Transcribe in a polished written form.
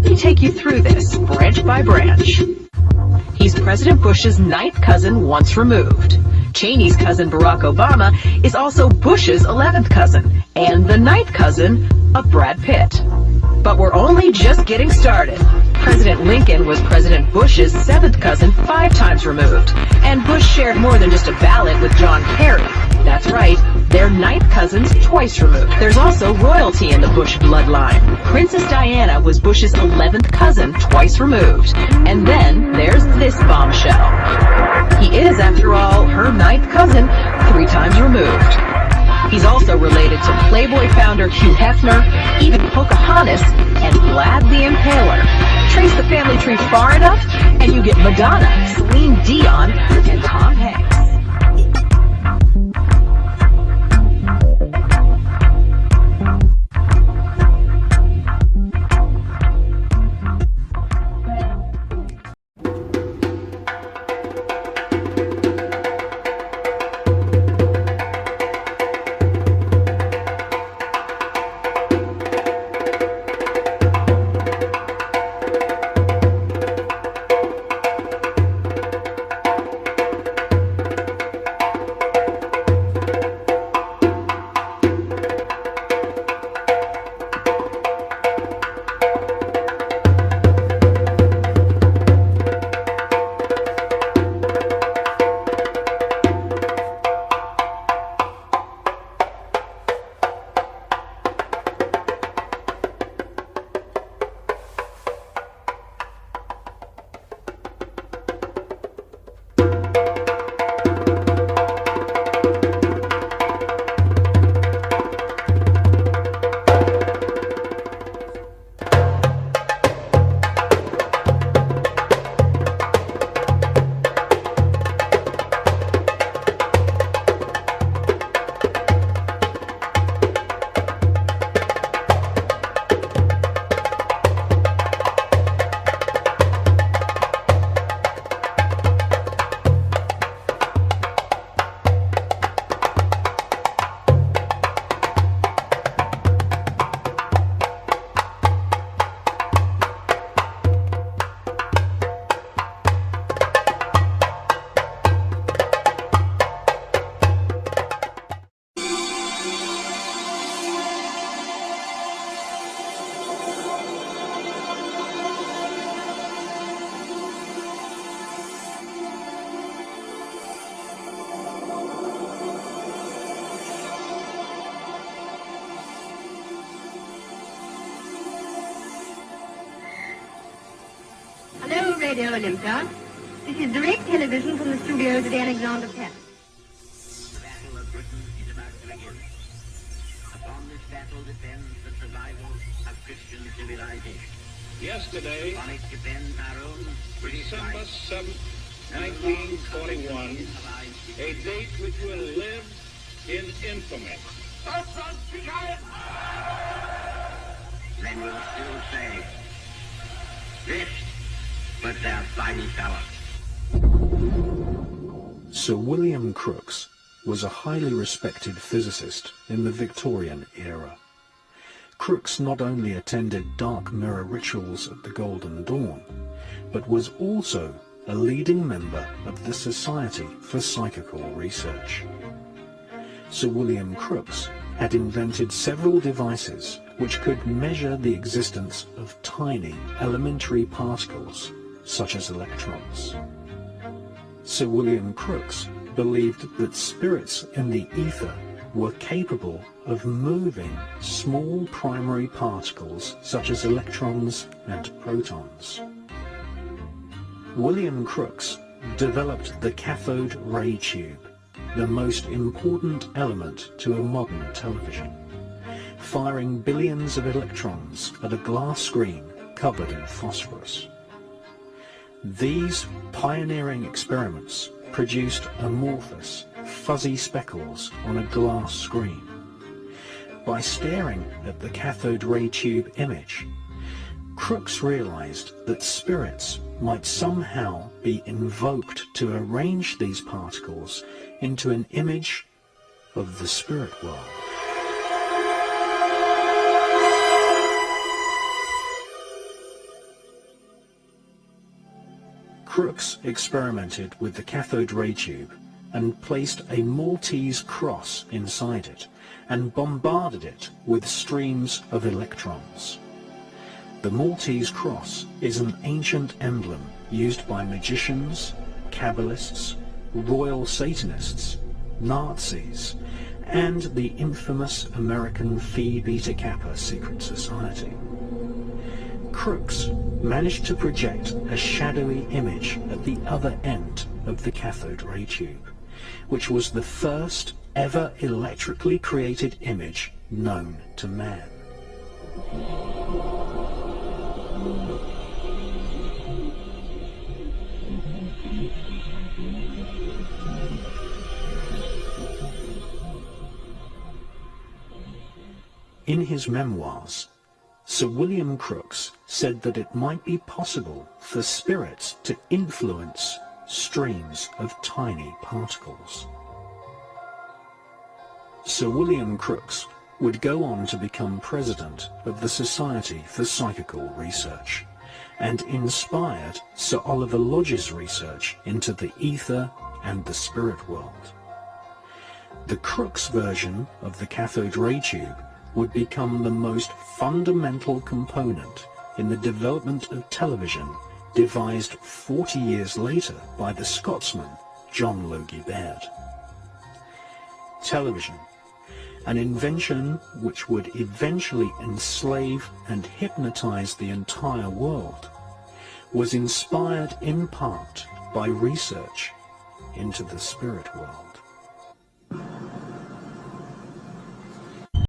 Let me take you through this, branch by branch. He's President Bush's ninth cousin once removed. Cheney's cousin Barack Obama is also Bush's 11th cousin, and the ninth cousin of Brad Pitt. But we're only just getting started. President Lincoln was President Bush's 7th cousin 5 times removed, and Bush shared more than just a ballot with John Kerry. That's right, they're ninth cousins twice removed. There's also royalty in the Bush bloodline. Princess Diana was Bush's 11th cousin twice removed. And then there's this bombshell. He is, after all, her ninth cousin 3 times removed. He's also related to Playboy founder Hugh Hefner, even Pocahontas, and Vlad the Impaler. Trace the family tree far enough, and you get Madonna, Celine Dion, and Tom Hanks. Radio Olympia. This is direct television from the studios at Alexander Palace. The battle of Britain is about to begin. Upon this battle depends the survival of Christian civilization. Yesterday, On it depends our own British December life 7th, and the long 1941, continuity a date which will live in infamy. Men will still say, this was their final power. Sir William Crookes was a highly respected physicist in the Victorian era. Crookes not only attended dark mirror rituals at the Golden Dawn, but was also a leading member of the Society for Psychical Research. Sir William Crookes had invented several devices which could measure the existence of tiny elementary particles, such as electrons. Sir William Crookes believed that spirits in the ether were capable of moving small primary particles such as electrons and protons. William Crookes developed the cathode ray tube, the most important element to a modern television, firing billions of electrons at a glass screen covered in phosphorus. These pioneering experiments produced amorphous, fuzzy speckles on a glass screen. By staring at the cathode ray tube image, Crookes realized that spirits might somehow be invoked to arrange these particles into an image of the spirit world. Crookes experimented with the cathode ray tube and placed a Maltese cross inside it and bombarded it with streams of electrons. The Maltese cross is an ancient emblem used by magicians, Kabbalists, royal Satanists, Nazis, and the infamous American Phi Beta Kappa secret society. Crookes managed to project a shadowy image at the other end of the cathode ray tube, which was the first ever electrically created image known to man. In his memoirs, Sir William Crookes said that it might be possible for spirits to influence streams of tiny particles. Sir William Crookes would go on to become president of the Society for Psychical Research, and inspired Sir Oliver Lodge's research into the ether and the spirit world. The Crookes version of the cathode ray tube would become the most fundamental component in the development of television devised 40 years later by the Scotsman John Logie Baird. Television, an invention which would eventually enslave and hypnotize the entire world, was inspired in part by research into the spirit world.